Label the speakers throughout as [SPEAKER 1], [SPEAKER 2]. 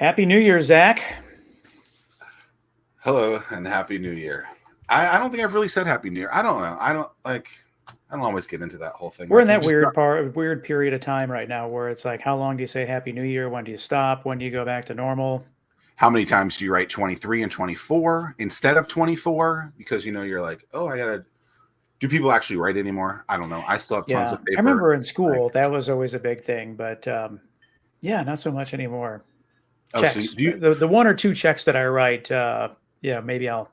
[SPEAKER 1] Happy New Year, Zach.
[SPEAKER 2] Hello and Happy New Year. I don't think I've really said Happy New Year. I don't know. I don't always get into that whole thing.
[SPEAKER 1] We're in that weird period of time right now where it's like, how long do you say Happy New Year? When do you stop? When do you go back to normal?
[SPEAKER 2] How many times do you write 23 and 24 instead of 24? Because you're like, oh, do people actually write anymore? I don't know. I still have tons of paper.
[SPEAKER 1] I remember in school that was always a big thing, but not so much anymore. Checks. So the one or two checks that I write, maybe I'll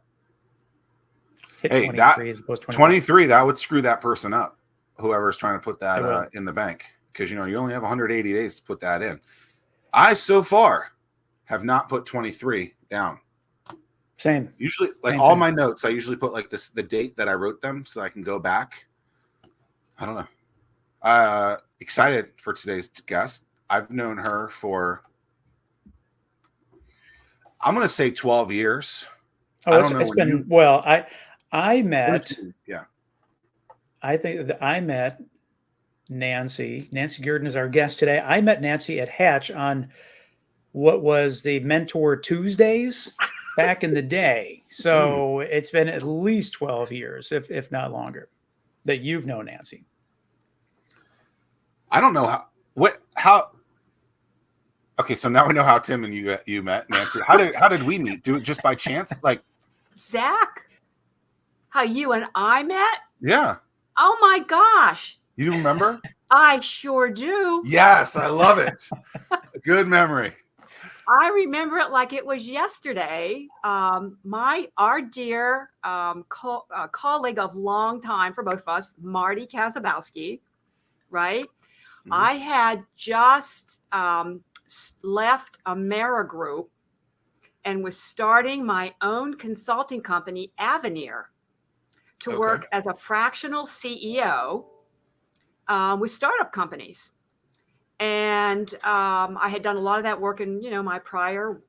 [SPEAKER 1] hit 23 as opposed to
[SPEAKER 2] 23. That would screw that person up, whoever's trying to put that in the bank, because you only have 180 days to put that in. I so far have not put 23 down.
[SPEAKER 1] Same.
[SPEAKER 2] Usually, all my notes, I usually put the date that I wrote them so I can go back. I don't know. Excited for today's guest. I've known her for, I'm going to say 12 years.
[SPEAKER 1] Oh, I don't know. It's been, well, I met, I think that I met Nancy. Nancy Grden is our guest today. I met Nancy at Hatch on what was the Mentor Tuesdays back in the day. So it's been at least 12 years, if not longer, that you've known Nancy.
[SPEAKER 2] I don't know how. Okay, so now we know how Tim and you met, Nancy. How did we meet? Do it just by chance?
[SPEAKER 3] Zack, how you and I met?
[SPEAKER 2] Yeah.
[SPEAKER 3] Oh my gosh.
[SPEAKER 2] You remember?
[SPEAKER 3] I sure do.
[SPEAKER 2] Yes, I love it. Good memory.
[SPEAKER 3] I remember it like it was yesterday. Our dear colleague of long time for both of us, Marty Kazabowski, right? Mm-hmm. I had just left Amerigroup and was starting my own consulting company, Avenir, to work as a fractional CEO with startup companies. And I had done a lot of that work in, my prior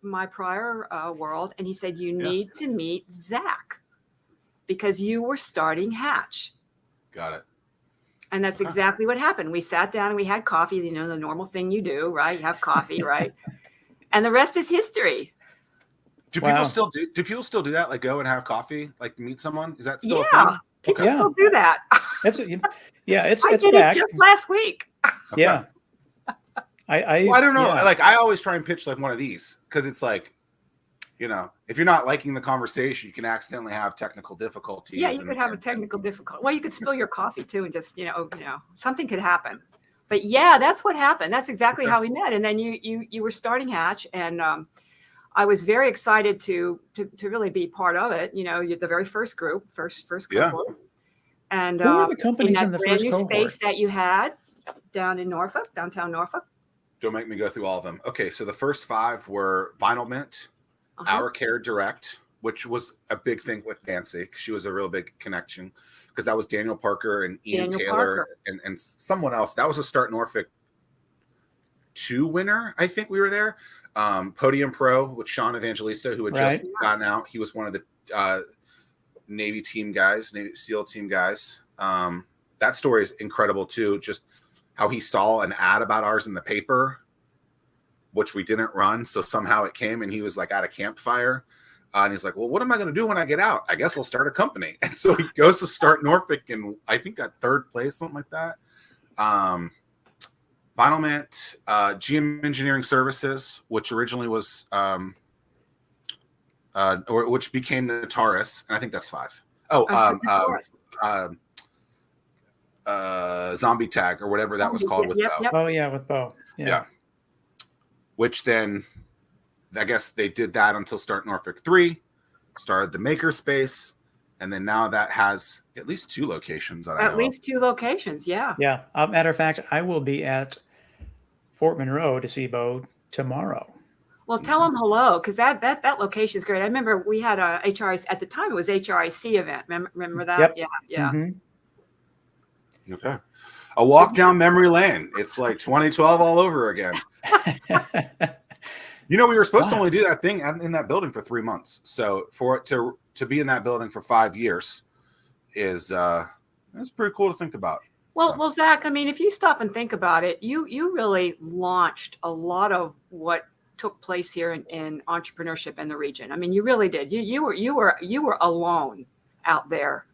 [SPEAKER 3] world. And he said, you need to meet Zack because you were starting Hatch.
[SPEAKER 2] Got it.
[SPEAKER 3] And that's exactly what happened. We sat down and we had coffee, the normal thing you do, right? You have coffee, right? And the rest is history.
[SPEAKER 2] Do people still do that? Like go and have coffee, like meet someone? Is that still a thing?
[SPEAKER 3] People still do that.
[SPEAKER 1] I did
[SPEAKER 3] it just last week.
[SPEAKER 2] Okay.
[SPEAKER 1] Yeah. I
[SPEAKER 2] don't know. Yeah. I always try and pitch one of these because it's if you're not liking the conversation, you can accidentally have technical difficulties.
[SPEAKER 3] Yeah, you could have a technical difficulty. Well, you could spill your coffee too, and just something could happen. But that's what happened. That's exactly how we met. And then you were starting Hatch, and I was very excited to really be part of it. The very first group, first couple.
[SPEAKER 2] Yeah.
[SPEAKER 1] And who were the companies in the
[SPEAKER 3] brand
[SPEAKER 1] first
[SPEAKER 3] new
[SPEAKER 1] cohort?
[SPEAKER 3] Space that you had down in downtown Norfolk.
[SPEAKER 2] Don't make me go through all of them. Okay, so the first 5 were Vinyl Mint, Our Care Direct, which was a big thing with Nancy. She was a real big connection because that was Daniel Parker and Ian Taylor and someone else. That was a Start Norfolk 2 winner. I think we were there. Podium Pro with Sean Evangelista, who had just gotten out. He was one of the Navy SEAL team guys. That story is incredible too. Just how he saw an ad about ours in the paper, which we didn't run. So somehow it came and he was at a campfire. And he's like, well, what am I going to do when I get out? I guess I'll start a company. And so he goes to Start Norfolk and I think got 3rd place, something like that. Vinyl Mint, GM Engineering Services, which originally was, which became Notaris. And I think that's 5. Zombie Tag or whatever that was called with Bo.
[SPEAKER 3] Yep.
[SPEAKER 1] Oh yeah, with Bo.
[SPEAKER 2] Yeah. Which then, I guess they did that until Start Norfolk 3, started the Makerspace, and then now that has at least 2 locations.
[SPEAKER 3] At least 2 locations, yeah.
[SPEAKER 1] Yeah. Matter of fact, I will be at Fort Monroe to see Bo tomorrow.
[SPEAKER 3] Well, tell them hello because that location is great. I remember we had a HRIC at the time. It was HRIC event. Remember that?
[SPEAKER 1] Yep.
[SPEAKER 3] Yeah.
[SPEAKER 1] Mm-hmm.
[SPEAKER 2] Okay. A walk down memory lane. It's like 2012 all over again. We were supposed to only do that thing in that building for 3 months. So for it to be in that building for 5 years is that's pretty cool to think about.
[SPEAKER 3] Well, Zack, I mean, if you stop and think about it, you really launched a lot of what took place here in entrepreneurship in the region. I mean, you really did. You were alone out there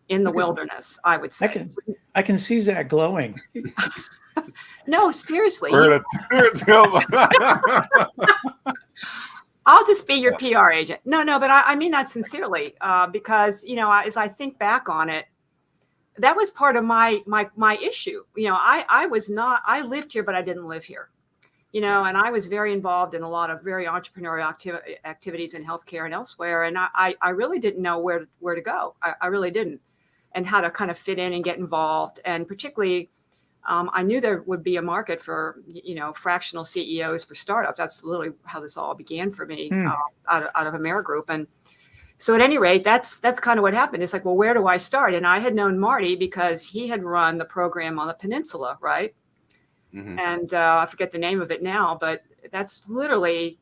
[SPEAKER 3] in the wilderness, I would say.
[SPEAKER 1] I can see Zack glowing.
[SPEAKER 3] No, seriously. I'll just be your PR agent. No, but I mean that sincerely, because, as I think back on it, that was part of my issue. I lived here, but I didn't live here, and I was very involved in a lot of very entrepreneurial activities in healthcare and elsewhere. And I really didn't know where to go. I really didn't, and how to kind of fit in and get involved. And particularly, I knew there would be a market for, fractional CEOs for startups. That's literally how this all began for me, out of Amerigroup. And so at any rate, that's kind of what happened. It's like, well, where do I start? And I had known Marty because he had run the program on the peninsula, right? Mm-hmm. And I forget the name of it now, but that's literally,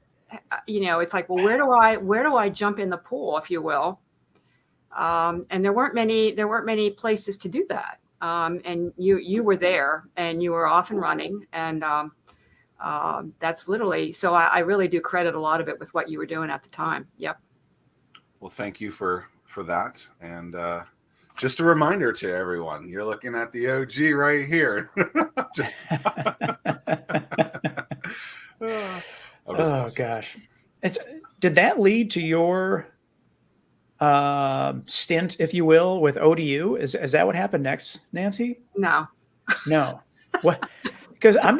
[SPEAKER 3] it's like, well, where do I jump in the pool, if you will? And there weren't many places to do that. And you were there, and you were off and running, and that's literally, so I really do credit a lot of it with what you were doing at the time. Yep.
[SPEAKER 2] Well, thank you for that. And just a reminder to everyone, you're looking at the OG right here.
[SPEAKER 1] Oh gosh. Did that lead to your stint, if you will, with ODU? Is that what happened next, Nancy?
[SPEAKER 3] No.
[SPEAKER 1] What? Because I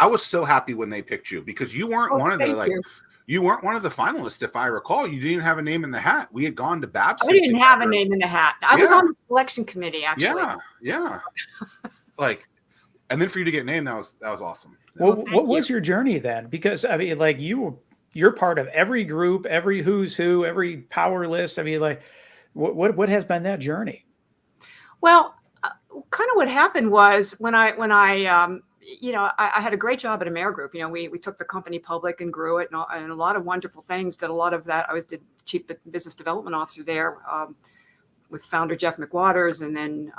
[SPEAKER 2] was so happy when they picked you, because you weren't one of the you weren't one of the finalists, if I recall. You didn't have a name in the hat. We had gone to Babson.
[SPEAKER 3] I didn't have a name in the hat. I was on the selection committee, actually.
[SPEAKER 2] Yeah. And then for you to get named, that was awesome.
[SPEAKER 1] Well, what was your journey then? Because I mean, like, you're part of every group, every who's who, every power list. I mean, like, what has been that journey? Well,
[SPEAKER 3] kind of what happened was when I had a great job at Amerigroup. We took the company public and grew it, and a lot of wonderful things. Did a lot of that. I was the chief business development officer there, with founder Jeff McWaters, and then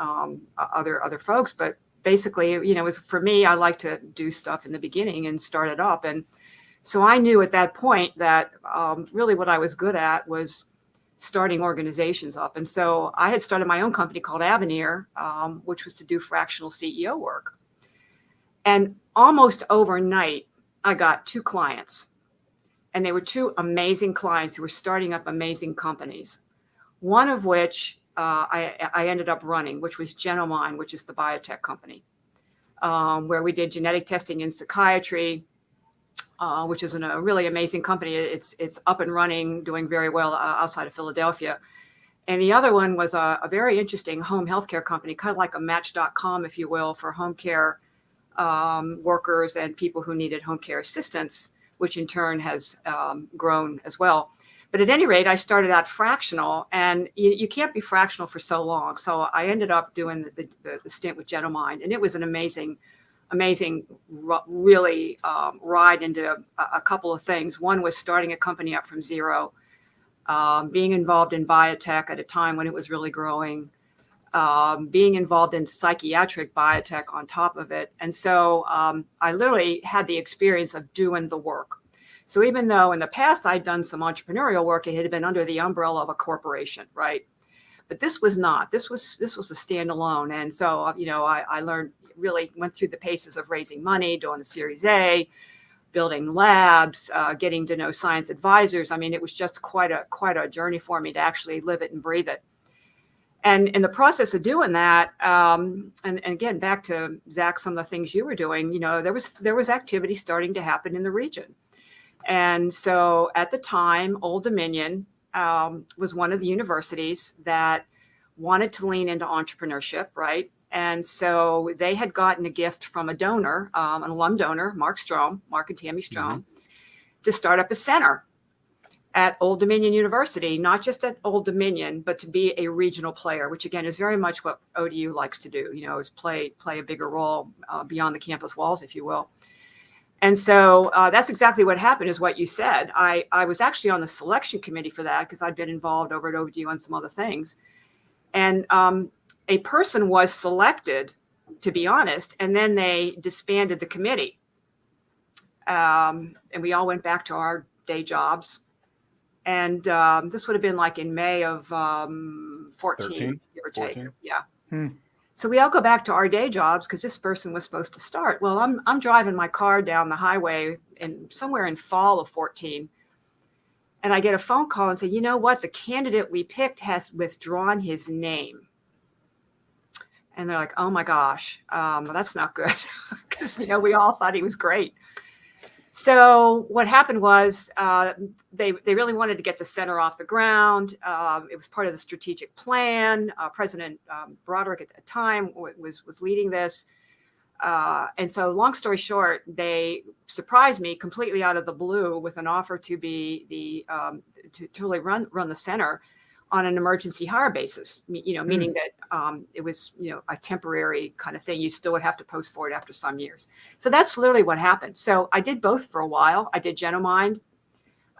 [SPEAKER 3] other folks. But basically, it was, for me, I like to do stuff in the beginning and start it up. And so I knew at that point that really what I was good at was starting organizations up. And so I had started my own company called Avenir, which was to do fractional CEO work. And almost overnight, I got 2 clients. And they were 2 amazing clients who were starting up amazing companies. One of which I ended up running, which was Genomind, which is the biotech company, where we did genetic testing in psychiatry, which is a really amazing company. It's up and running, doing very well outside of Philadelphia. And the other one was a very interesting home healthcare company, kind of like a Match.com, if you will, for home care workers and people who needed home care assistance, which in turn has grown as well. But at any rate, I started out fractional, and you can't be fractional for so long. So I ended up doing the stint with Genomind, and it was an amazing, really ride into a couple of things. One was starting a company up from zero, being involved in biotech at a time when it was really growing, being involved in psychiatric biotech on top of it. And so I literally had the experience of doing the work. So even though in the past I'd done some entrepreneurial work, it had been under the umbrella of a corporation, right? But this was not. This was a standalone. And so, I learned, really went through the paces of raising money, doing the Series A, building labs, getting to know science advisors. I mean, it was just quite a journey for me to actually live it and breathe it. And in the process of doing that, and again, back to Zack, some of the things you were doing, there was activity starting to happen in the region. And so at the time, Old Dominion was one of the universities that wanted to lean into entrepreneurship, right? And so they had gotten a gift from a donor, an alum donor, Mark and Tammy Strome, to start up a center at Old Dominion University, not just at Old Dominion, but to be a regional player, which again is very much what ODU likes to do, is play a bigger role beyond the campus walls, if you will. And so that's exactly what happened, is what you said. I was actually on the selection committee for that because I'd been involved over at ODU on some other things. And a person was selected, to be honest, and then they disbanded the committee. And we all went back to our day jobs. And this would have been like in May of 14,
[SPEAKER 2] 13?
[SPEAKER 3] give or take.
[SPEAKER 2] 14?
[SPEAKER 3] Yeah.
[SPEAKER 1] Hmm.
[SPEAKER 3] So we all go back to our day jobs because this person was supposed to start. Well, I'm driving my car down the highway somewhere in fall of 14. And I get a phone call and say, you know what? The candidate we picked has withdrawn his name. And they're like, oh my gosh, well, that's not good. Because, we all thought he was great. So what happened was they really wanted to get the center off the ground. It was part of the strategic plan. President Broderick at the time was leading this. And so long story short, they surprised me completely out of the blue with an offer to be to really run the center on an emergency hire basis, meaning that it was, a temporary kind of thing. You still would have to post for it after some years. So that's literally what happened. So I did both for a while. I did Genomind,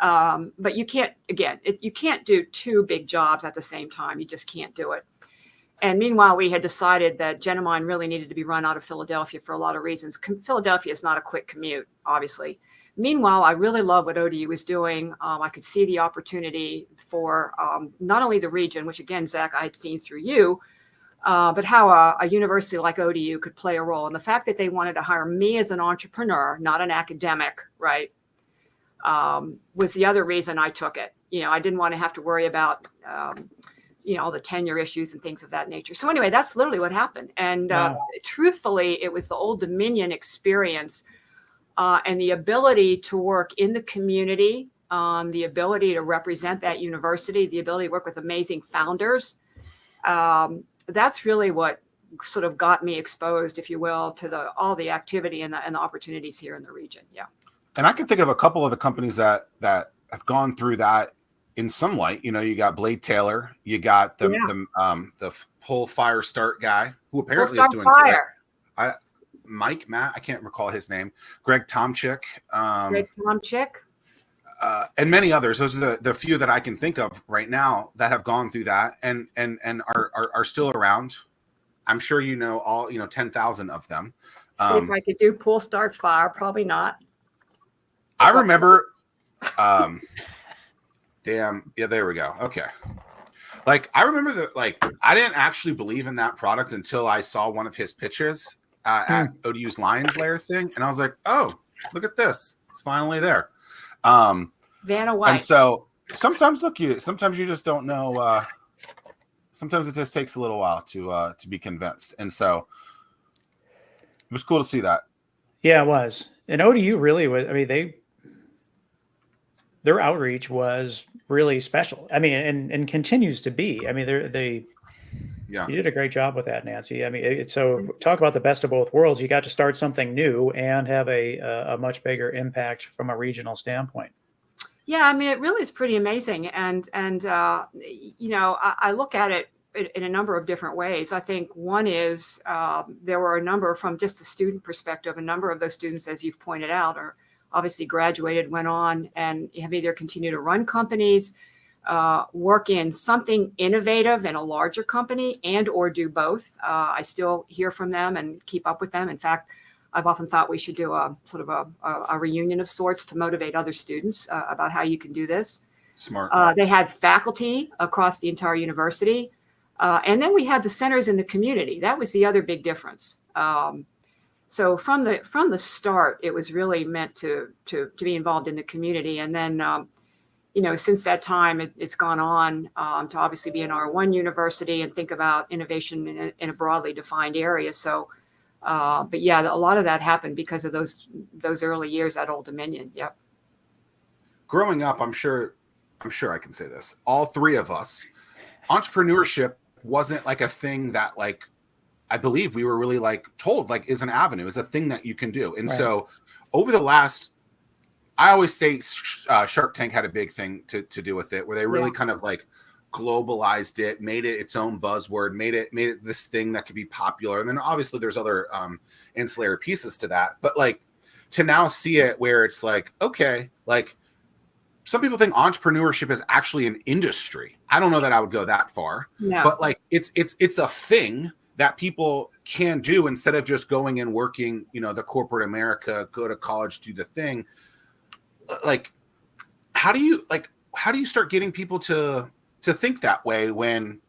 [SPEAKER 3] but you can't, you can't do two big jobs at the same time. You just can't do it. And meanwhile, we had decided that Genomind really needed to be run out of Philadelphia for a lot of reasons. Philadelphia is not a quick commute, obviously. Meanwhile, I really love what ODU was doing. I could see the opportunity for not only the region, which again, Zack, I had seen through you, but how a university like ODU could play a role. And the fact that they wanted to hire me as an entrepreneur, not an academic, right, was the other reason I took it. I didn't want to have to worry about, all the tenure issues and things of that nature. So anyway, that's literally what happened. And truthfully, it was the Old Dominion experience and the ability to work in the community, the ability to represent that university, the ability to work with amazing founders. That's really what sort of got me exposed, if you will, to all the activity and the opportunities here in the region. Yeah.
[SPEAKER 2] And I can think of a couple of the companies that have gone through that in some light. You got Blade Taylor, you got the whole Fire Start guy who apparently is doing
[SPEAKER 3] fire.
[SPEAKER 2] Matt, I can't recall his name. Greg Tomczyk. And many others. Those are the few that I can think of right now that have gone through that and are still around. I'm sure all 10,000 of them.
[SPEAKER 3] See if I could do Pool Start Fire, probably not.
[SPEAKER 2] I remember damn, yeah, there we go. Okay. I remember that I didn't actually believe in that product until I saw one of his pitches at ODU's Lions Lair thing, and I was like, oh, look at this. It's finally there.
[SPEAKER 3] Vanna White.
[SPEAKER 2] And so sometimes you just don't know. Sometimes it just takes a little while to be convinced. And so it was cool to see that.
[SPEAKER 1] Yeah, it was. And ODU really was, their outreach was really special. And continues to be. You did a great job with that, Nancy. So talk about the best of both worlds. You got to start something new and have a much bigger impact from a regional standpoint.
[SPEAKER 3] Yeah, it really is pretty amazing. And I look at it in a number of different ways. I think one is there were a number, from just a student perspective, a number of those students, as you've pointed out, are obviously graduated, went on and have either continued to run companies, work in something innovative in a larger company, and or do both. I still hear from them and keep up with them. In fact, I've often thought we should do a sort of a reunion of sorts to motivate other students about how you can do this.
[SPEAKER 2] Smart.
[SPEAKER 3] They had faculty across the entire university. And then we had the centers in the community. That was the other big difference. So from the start, it was really meant to be involved in the community. And then, since that time, it's gone on to obviously be an R1 university and think about innovation in a broadly defined area. So, but yeah, a lot of that happened because of those early years at Old Dominion. Yep.
[SPEAKER 2] Growing up, I'm sure I can say this. All three of us, entrepreneurship wasn't a thing that I believe we were really told is an avenue, is a thing that you can do. And so over the last, I always say Shark Tank had a big thing to do with it, where they really kind of globalized it, made it its own buzzword, made it this thing that could be popular. And then obviously there's other ancillary pieces to that. But to now see it where it's okay, some people think entrepreneurship is actually an industry. I don't know that I would go that far, but it's a thing that people can do instead of just going and working, the corporate America, go to college, do the thing. Like, how do you start getting people to think that way when,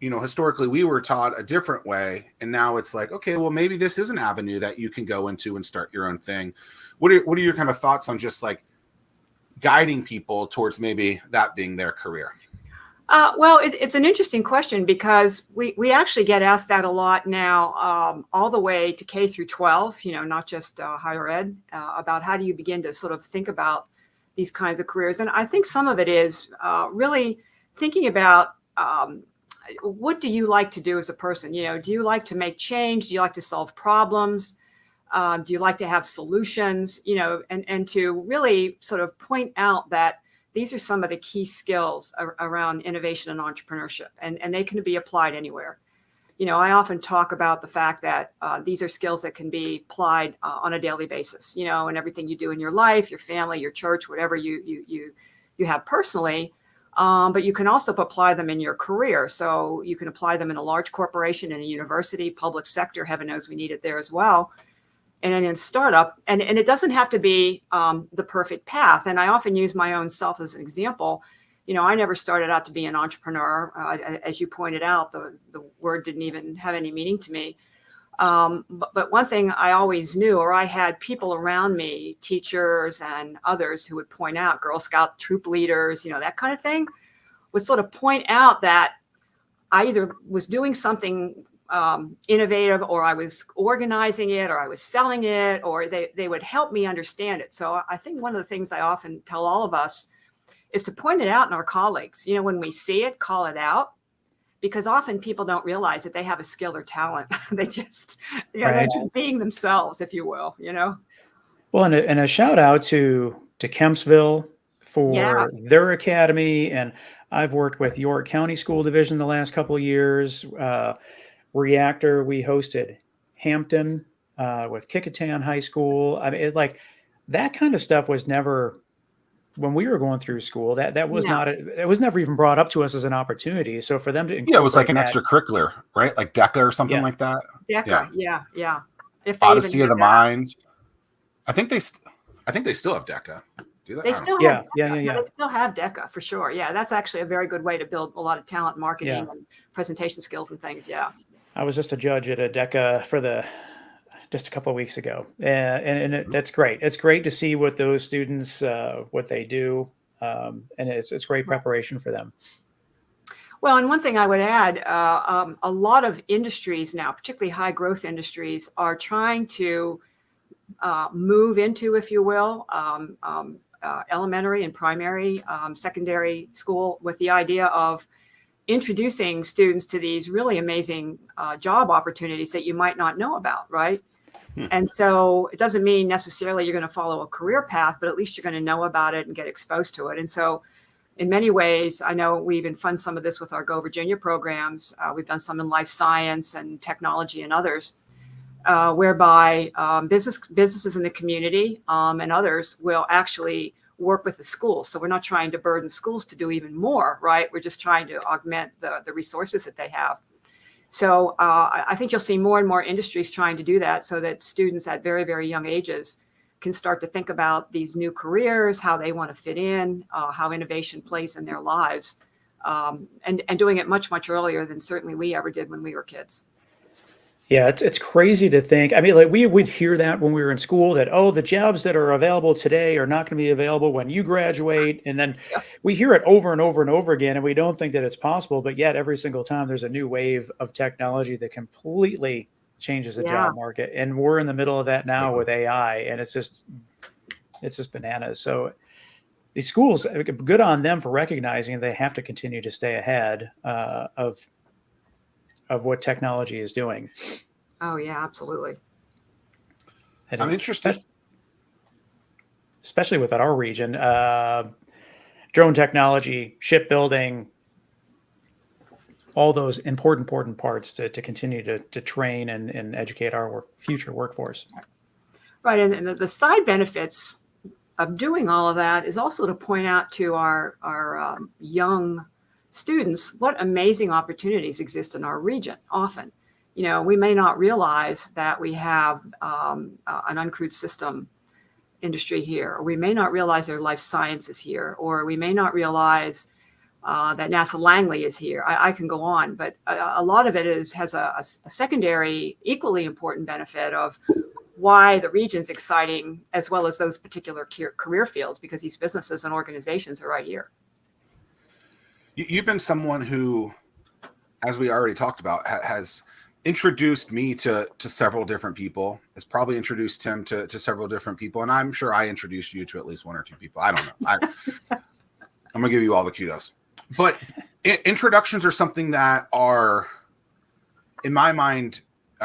[SPEAKER 2] historically we were taught a different way, and now it's like, okay, well, maybe this is an avenue that you can go into and start your own thing. What are your kind of thoughts on just like guiding people towards maybe that being their career?
[SPEAKER 3] Well, it's an interesting question because we actually get asked that a lot now, all the way to K through 12, not just higher ed, about how do you begin to sort of think about these kinds of careers. And I think some of it is really thinking about what do you like to do as a person? Do you like to make change? Do you like to solve problems? Do you like to have solutions? And to really sort of point out that these are some of the key skills around innovation and entrepreneurship, and they can be applied anywhere. I often talk about the fact that these are skills that can be applied on a daily basis, in everything you do in your life, your family, your church, whatever you have personally. But you can also apply them in your career. So you can apply them in a large corporation, in a university, public sector. Heaven knows we need it there as well. And then in startup, and it doesn't have to be the perfect path. And I often use my own self as an example. I never started out to be an entrepreneur. As you pointed out, the word didn't even have any meaning to me. But one thing I always knew, or I had people around me, teachers and others who would point out, Girl Scout troop leaders, that kind of thing, would sort of point out that I either was doing something innovative, or I was organizing it, or I was selling it, or they would help me understand it. So I think one of the things I often tell all of us is to point it out in our colleagues. When we see it, call it out, because often people don't realize that they have a skill or talent. They just, they're just being themselves, if you will,
[SPEAKER 1] Well, and a shout out to Kempsville for their academy. And I've worked with York County School Division the last couple of years. Reactor, we hosted Hampton with Kickingham High School. I mean, it's like that kind of stuff was never, when we were going through school, that was not, it was never even brought up to us as an opportunity. So for them to,
[SPEAKER 2] it was like an extracurriculator, right? Like DECA or something like that.
[SPEAKER 3] DECA, yeah. If
[SPEAKER 2] Odyssey of the Mind. I think they still have DECA. Do
[SPEAKER 3] they still have
[SPEAKER 1] DECA.
[SPEAKER 3] They still have DECA for sure. Yeah, that's actually a very good way to build a lot of talent, marketing, and presentation skills and things. Yeah.
[SPEAKER 1] I was just a judge at a DECA for just a couple of weeks ago, and that's great. It's great to see what those students what they do, and it's great preparation for them.
[SPEAKER 3] Well, and one thing I would add, a lot of industries now, particularly high growth industries, are trying to move into, if you will, elementary and primary, secondary school, with the idea of introducing students to these really amazing job opportunities that you might not know about, right? And so it doesn't mean necessarily you're going to follow a career path, but at least you're going to know about it and get exposed to it. And so in many ways, I know we even fund some of this with our Go Virginia programs. We've done some in life science and technology and others, whereby businesses in the community and others will actually work with the schools. So we're not trying to burden schools to do even more, right? We're just trying to augment the resources that they have. So I think you'll see more and more industries trying to do that, so that students at very, very young ages can start to think about these new careers, how they want to fit in, how innovation plays in their lives, and doing it much, much earlier than certainly we ever did when we were kids.
[SPEAKER 1] Yeah, it's crazy to think. I mean, like we would hear that when we were in school, that, oh, the jobs that are available today are not going to be available when you graduate. And then we hear it over and over and over again, and we don't think that it's possible. But yet every single time there's a new wave of technology that completely changes the job market. And we're in the middle of that now with AI, and it's just bananas. So these schools, good on them for recognizing they have to continue to stay ahead of what technology is doing.
[SPEAKER 3] Oh yeah, absolutely.
[SPEAKER 1] And
[SPEAKER 2] I'm interested,
[SPEAKER 1] especially within our region, drone technology, shipbuilding, all those important parts to continue to train and educate our future workforce.
[SPEAKER 3] Right, and the side benefits of doing all of that is also to point out to our young students what amazing opportunities exist in our region often. we may not realize that we have an uncrewed system industry here, or we may not realize there are life sciences here, or we may not realize that NASA Langley is here. I can go on, but a lot of it has a secondary, equally important benefit of why the region's exciting, as well as those particular career fields, because these businesses and organizations are right here.
[SPEAKER 2] You've been someone who, as we already talked about, has introduced me to several different people. Has probably introduced Tim to several different people, and I'm sure I introduced you to at least one or two people. I don't know. I'm gonna give you all the kudos. But introductions are something that are, in my mind,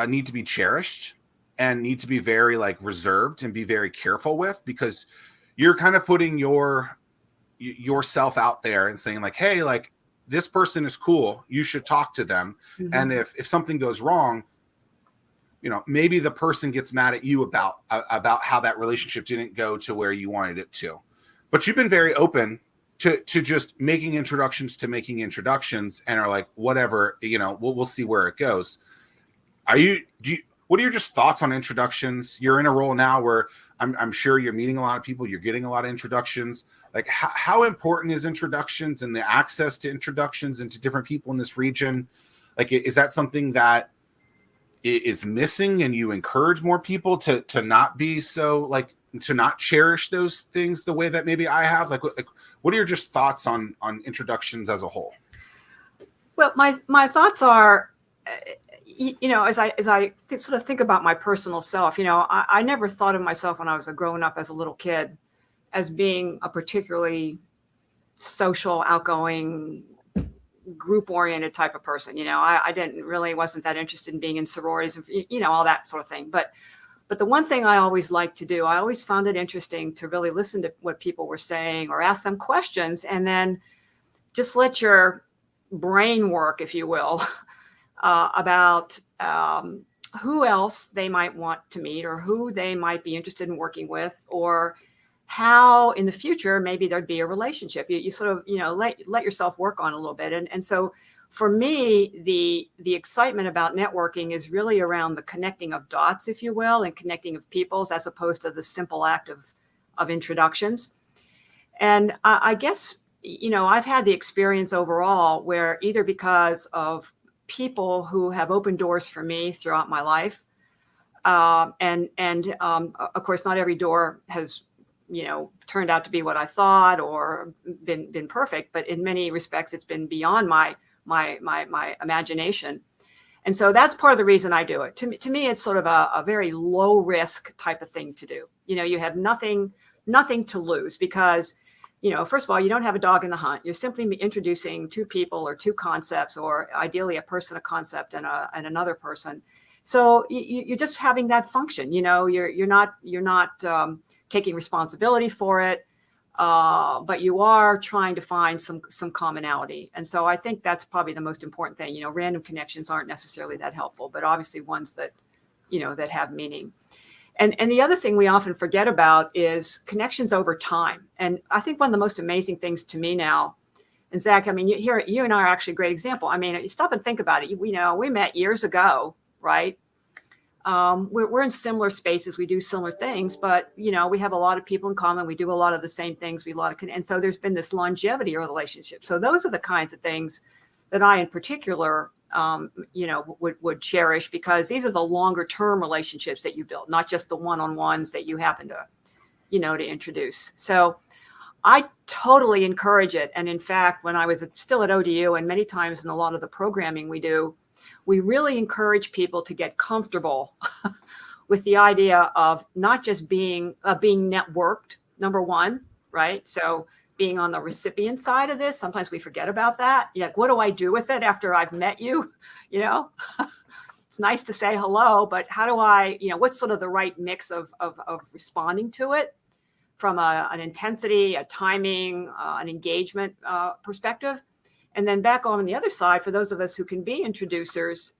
[SPEAKER 2] need to be cherished and need to be very reserved and be very careful with, because you're kind of putting yourself out there and saying hey, this person is cool, you should talk to them. Mm-hmm. And if something goes wrong, maybe the person gets mad at you about how that relationship didn't go to where you wanted it to. But you've been very open to just making introductions and are whatever, we'll see where it goes. What are your just thoughts on introductions? You're in a role now where I'm sure you're meeting a lot of people, you're getting a lot of introductions. How important is introductions and the access to introductions and to different people in this region? Is that something that is missing, and you encourage more people to not be so to not cherish those things the way that maybe I have? What are your just thoughts on introductions as a whole?
[SPEAKER 3] Well, my thoughts are, as I sort of think about my personal self, I never thought of myself when I was growing up as a little kid as being a particularly social, outgoing, group-oriented type of person. I wasn't that interested in being in sororities and, all that sort of thing. But the one thing I always liked to do, I always found it interesting to really listen to what people were saying or ask them questions, and then just let your brain work, if you will, about who else they might want to meet, or who they might be interested in working with, or how in the future maybe there'd be a relationship. You sort of let yourself work on a little bit, and so for me, the excitement about networking is really around the connecting of dots, if you will, and connecting of peoples, as opposed to the simple act of introductions. And I guess I've had the experience overall where, either because of people who have opened doors for me throughout my life, and of course, not every door has turned out to be what I thought or been perfect, but in many respects, it's been beyond my imagination. And so that's part of the reason I do it. To me, it's sort of a very low risk type of thing to do. You have nothing to lose, because, first of all, you don't have a dog in the hunt. You're simply introducing two people or two concepts, or ideally a person, a concept, and another person. So you're just having that function. You're not taking responsibility for it. But you are trying to find some commonality. And so I think that's probably the most important thing. Random connections aren't necessarily that helpful, but obviously ones that, that have meaning. And the other thing we often forget about is connections over time. And I think one of the most amazing things to me now, and Zack, you and I are actually a great example. You stop and think about it. We met years ago, right? We're in similar spaces. We do similar things, but we have a lot of people in common. We do a lot of the same things. And so there's been this longevity of relationship. So those are the kinds of things that I, in particular, would cherish, because these are the longer term relationships that you build, not just the one-on-ones that you happen to, to introduce. So I totally encourage it. And in fact, when I was still at ODU, and many times in a lot of the programming we do, we really encourage people to get comfortable with the idea of not just being networked, number one, right? So being on the recipient side of this, sometimes we forget about that. What do I do with it after I've met you? It's nice to say hello, but how do I, what's sort of the right mix of responding to it from an intensity, a timing, an engagement perspective? And then back on the other side, for those of us who can be introducers,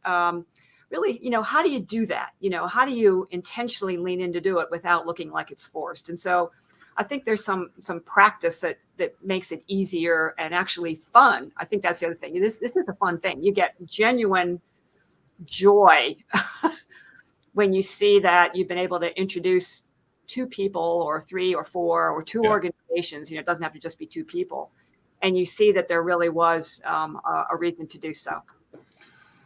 [SPEAKER 3] really, how do you do that? How do you intentionally lean in to do it without looking like it's forced? And so I think there's some practice that makes it easier and actually fun. I think that's the other thing. This is a fun thing. You get genuine joy when you see that you've been able to introduce two people or three or four or two organizations. It doesn't have to just be two people, and you see that there really was a reason to do so.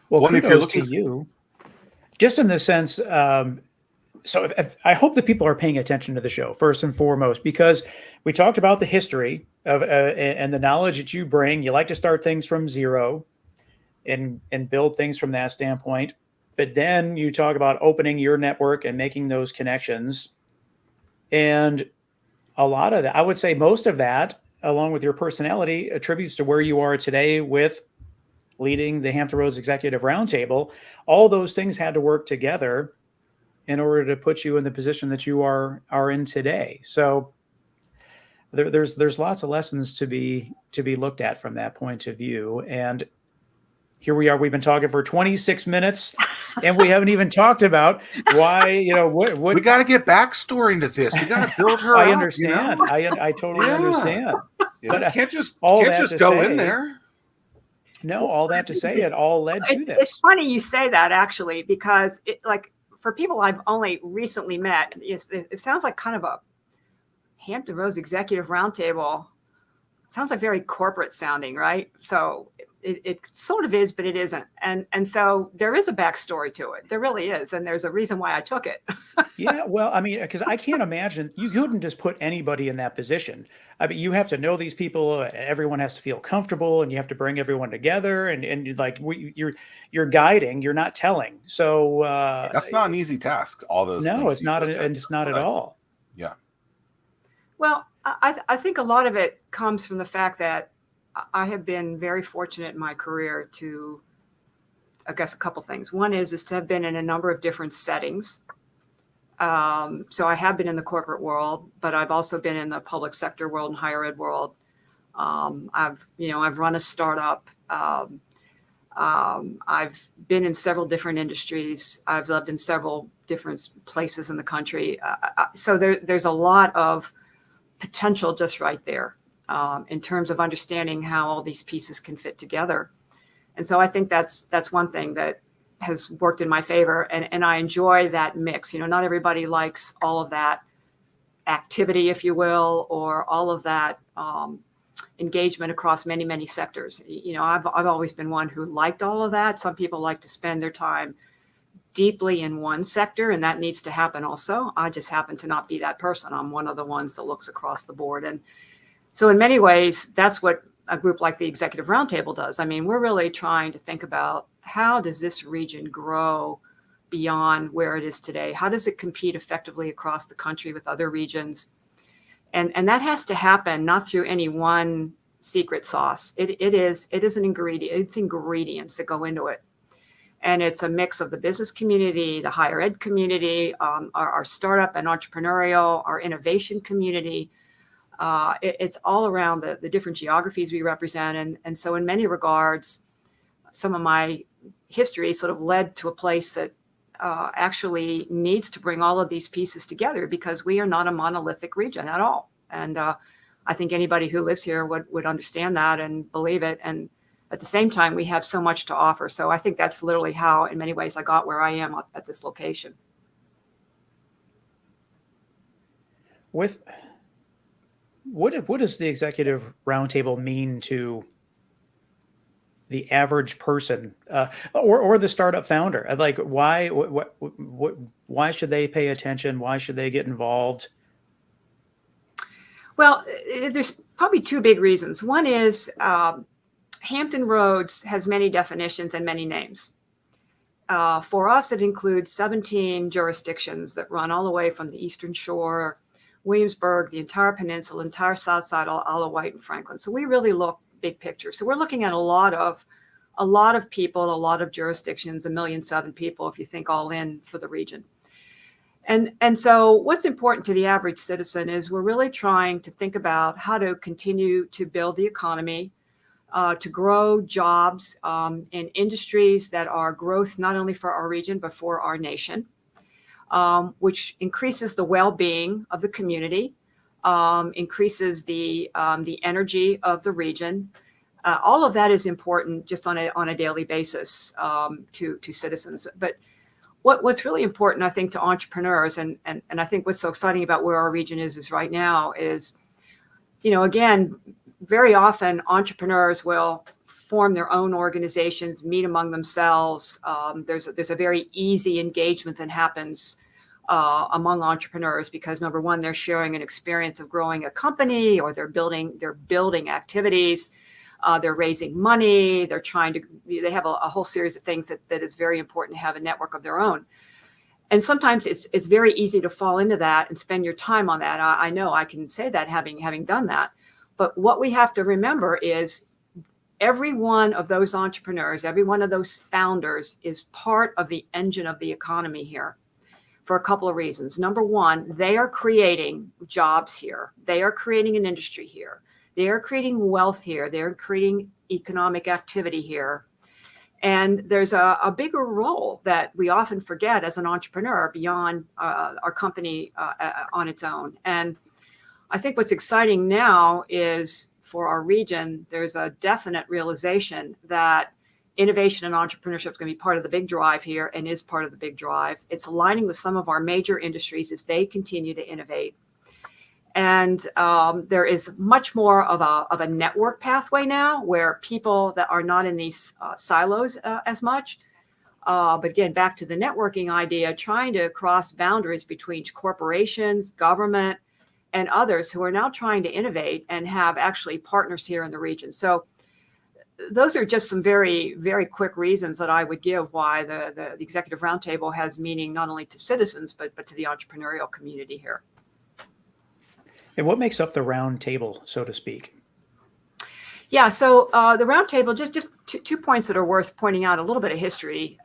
[SPEAKER 1] Well, kudos to you, just in the sense. So I hope that people are paying attention to the show first and foremost, because we talked about the history of and the knowledge that you bring. You like to start things from zero and build things from that standpoint. But then you talk about opening your network and making those connections. And a lot of that, I would say most of that, along with your personality, attributes to where you are today with leading the Hampton Roads Executive Roundtable. All those things had to work together in order to put you in the position that you are in today. So there's lots of lessons to be looked at from that point of view. And here we are. We've been talking for 26 minutes, and we haven't even talked about why. What
[SPEAKER 2] we got to get backstory into this. We got to build her.
[SPEAKER 1] I understand. I totally understand.
[SPEAKER 2] But can't just go in there.
[SPEAKER 1] No, all that to say, it all led to this.
[SPEAKER 3] It's funny you say that, actually, because for people I've only recently met, it sounds like kind of a Hampton Roads Executive Roundtable. It sounds like very corporate sounding, right? So it sort of is, but it isn't. And so there is a backstory to it. There really is. And there's a reason why I took it.
[SPEAKER 1] Yeah, well, I mean, because I can't imagine, you couldn't just put anybody in that position. I mean, you have to know these people. Everyone has to feel comfortable, and you have to bring everyone together. And like you're guiding, you're not telling. So
[SPEAKER 2] that's not an easy task. All those.
[SPEAKER 1] No, it's not. It's not at all.
[SPEAKER 2] Yeah.
[SPEAKER 3] Well, I think a lot of it comes from the fact that I have been very fortunate in my career to, I guess, a couple things. One is to have been in a number of different settings. So I have been in the corporate world, but I've also been in the public sector world and higher ed world. I've run a startup. I've been in several different industries. I've lived in several different places in the country. So there's a lot of potential just right there in terms of understanding how all these pieces can fit together. And so I think that's one thing that has worked in my favor. And I enjoy that mix. Not everybody likes all of that activity, if you will, or all of that engagement across many, many sectors. I've always been one who liked all of that. Some people like to spend their time deeply in one sector, and that needs to happen also. I just happen to not be that person. I'm one of the ones that looks across the board. And so in many ways, that's what a group like the Executive Roundtable does. I mean, we're really trying to think about how does this region grow beyond where it is today? How does it compete effectively across the country with other regions? And that has to happen not through any one secret sauce. It is an ingredient. It's ingredients that go into it. And it's a mix of the business community, the higher ed community, our startup and entrepreneurial, our innovation community. It's all around the different geographies we represent. And so in many regards, some of my history sort of led to a place that actually needs to bring all of these pieces together, because we are not a monolithic region at all. And I think anybody who lives here would understand that and believe it. And at the same time, we have so much to offer. So I think that's literally how, in many ways, I got where I am at this location.
[SPEAKER 1] What does the Executive Roundtable mean to the average person or the startup founder? Like, why should they pay attention? Why should they get involved?
[SPEAKER 3] Well, there's probably two big reasons. One is Hampton Roads has many definitions and many names. For us, it includes 17 jurisdictions that run all the way from the Eastern Shore, Williamsburg, the entire peninsula, entire South Side, Isle of Wight, and Franklin. So we really look big picture. So we're looking at a lot of people, a lot of jurisdictions, 1.7 million people, if you think all in for the region. And so what's important to the average citizen is we're really trying to think about how to continue to build the economy, to grow jobs in industries that are growth not only for our region, but for our nation, which increases the well-being of the community, increases the energy of the region, All of that is important just on a daily basis to citizens. But what's really important, I think, to entrepreneurs, and I think what's so exciting about where our region is right now is, again, very often entrepreneurs will form their own organizations, meet among themselves. There's a very easy engagement that happens among entrepreneurs because, number one, they're sharing an experience of growing a company, or they're building activities. They're raising money. They have a whole series of things that is very important to have a network of their own. And sometimes it's very easy to fall into that and spend your time on that. I know I can say that having done that. But what we have to remember is every one of those entrepreneurs, every one of those founders is part of the engine of the economy here for a couple of reasons. Number one, they are creating jobs here. They are creating an industry here. They are creating wealth here. They're creating economic activity here. And there's a bigger role that we often forget as an entrepreneur beyond our company on its own. And I think what's exciting now is for our region, there's a definite realization that innovation and entrepreneurship is going to be part of the big drive here and is part of the big drive. It's aligning with some of our major industries as they continue to innovate. And there is much more of a network pathway now where people that are not in these silos as much. But again, back to the networking idea, trying to cross boundaries between corporations, government, and others who are now trying to innovate and have actually partners here in the region. So those are just some very, very quick reasons that I would give why the Executive Roundtable has meaning not only to citizens, but to the entrepreneurial community here.
[SPEAKER 1] And what makes up the round table, so to speak?
[SPEAKER 3] Yeah, so the roundtable, just 2 points that are worth pointing out, a little bit of history.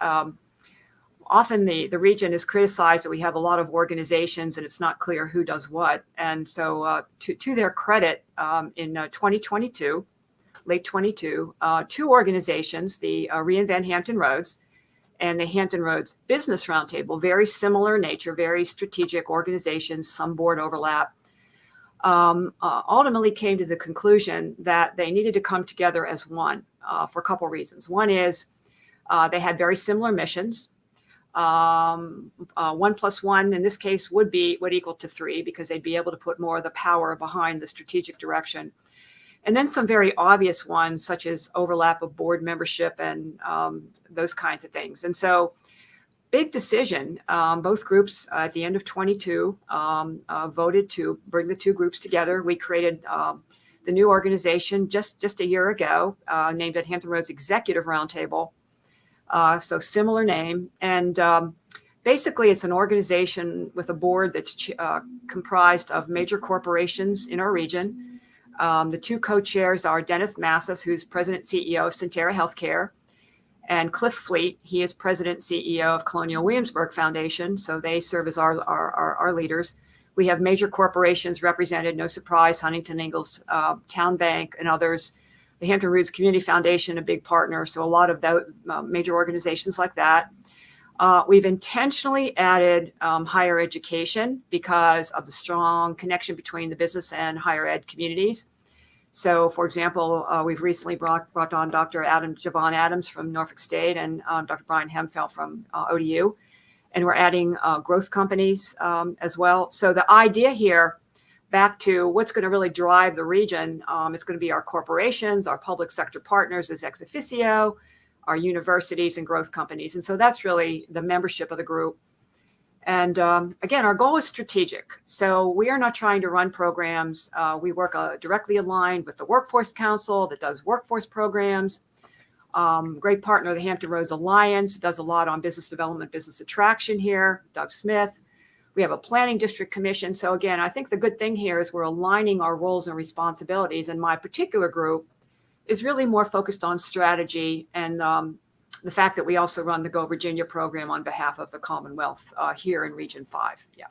[SPEAKER 3] Often the region is criticized that we have a lot of organizations and it's not clear who does what. And so to their credit, in 2022, late 22, 2 organizations, the Reinvent Hampton Roads and the Hampton Roads Business Roundtable, very similar nature, very strategic organizations, some board overlap, ultimately came to the conclusion that they needed to come together as one for a couple of reasons. One is they had very similar missions. 1 + 1 in this case would equal to 3 because they'd be able to put more of the power behind the strategic direction. And then some very obvious ones, such as overlap of board membership and those kinds of things. And so big decision. Both groups at the end of 22 voted to bring the 2 groups together. We created the new organization just a year ago, named it Hampton Roads Executive Roundtable. So similar name. And basically, it's an organization with a board that's comprised of major corporations in our region. The 2 co-chairs are Dennis Massas, who's President CEO of Centera Healthcare, and Cliff Fleet. He is President CEO of Colonial Williamsburg Foundation. So they serve as our leaders. We have major corporations represented, no surprise, Huntington Ingalls, Town Bank, and others. The Hampton Roads Community Foundation, a big partner. So a lot of those major organizations like that. We've intentionally added higher education because of the strong connection between the business and higher ed communities. So, for example, we've recently brought on Dr. Javon Adams from Norfolk State and Dr. Brian Hemfeld from ODU. And we're adding growth companies as well. So the idea here, back to what's going to really drive the region, is going to be our corporations, our public sector partners as ex officio, our universities and growth companies. And so that's really the membership of the group. And again, our goal is strategic. So we are not trying to run programs. We work directly aligned with the Workforce Council that does workforce programs. Great partner, the Hampton Roads Alliance, does a lot on business development, business attraction here, Doug Smith. We have a planning district commission. So again, I think the good thing here is we're aligning our roles and responsibilities. And my particular group is really more focused on strategy and the fact that we also run the Go Virginia program on behalf of the Commonwealth here in Region 5. Yeah.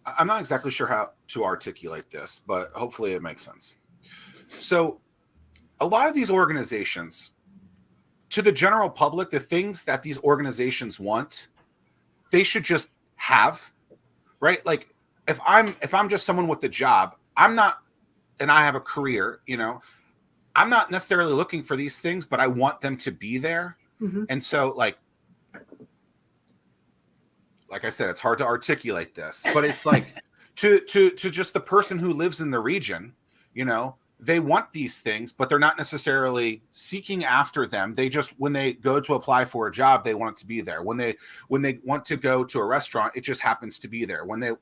[SPEAKER 2] I'm not exactly sure how to articulate this, but hopefully it makes sense. So a lot of these organizations, to the general public, the things that these organizations want, they should just have, right? Like if I'm just someone with a job, I'm not, and I have a career, I'm not necessarily looking for these things, but I want them to be there.
[SPEAKER 3] Mm-hmm.
[SPEAKER 2] And so like I said, it's hard to articulate this, but it's like to just the person who lives in the region, you know, they want these things, but they're not necessarily seeking after them. They just, when they go to apply for a job, they want it to be there. When they want to go to a restaurant, it just happens to be there. When they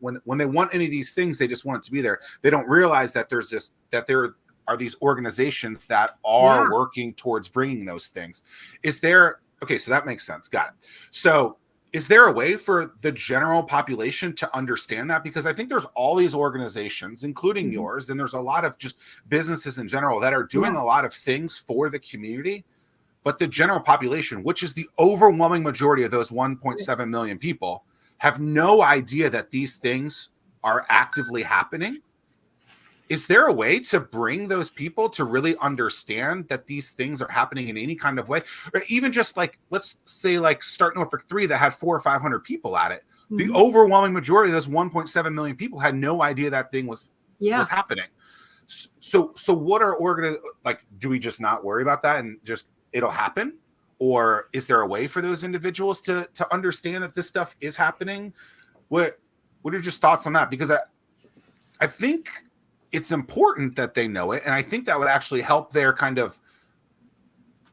[SPEAKER 2] want any of these things, they just want it to be there. They don't realize that there are these organizations that are working towards bringing those things. Okay, so that makes sense. Got it. So is there a way for the general population to understand that? Because I think there's all these organizations, including yours, and there's a lot of just businesses in general that are doing a lot of things for the community. But the general population, which is the overwhelming majority of those 1.7 million people, have no idea that these things are actively happening. Is there a way to bring those people to really understand that these things are happening in any kind of way? Or even just like, let's say like Start Norfolk 3 that had 400 or 500 people at it. The overwhelming majority of those 1.7 million people had no idea that thing was happening. So what are like, do we just not worry about that and just it'll happen? Or is there a way for those individuals to understand that this stuff is happening? What are just thoughts on that? Because I think it's important that they know it. And I think that would actually help their kind of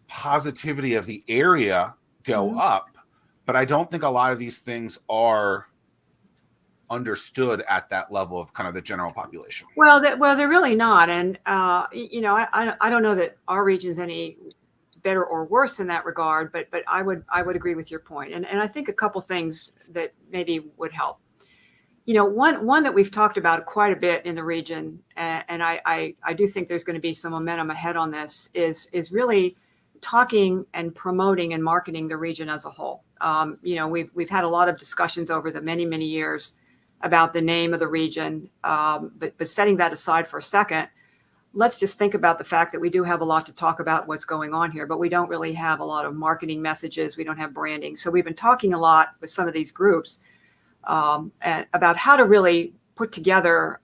[SPEAKER 2] positivity of the area go up. But I don't think a lot of these things are understood at that level of kind of the general population.
[SPEAKER 3] Well, they're really not. And, you know, I don't know that our region is any better or worse in that regard, but I would agree with your point. And I think a couple things that maybe would help. You know, one that we've talked about quite a bit in the region, and I do think there's going to be some momentum ahead on this, is really talking and promoting and marketing the region as a whole. You know, we've had a lot of discussions over the many years about the name of the region, but setting that aside for a second, let's just think about the fact that we do have a lot to talk about what's going on here, but we don't really have a lot of marketing messages. We don't have branding. So we've been talking a lot with some of these groups about how to really put together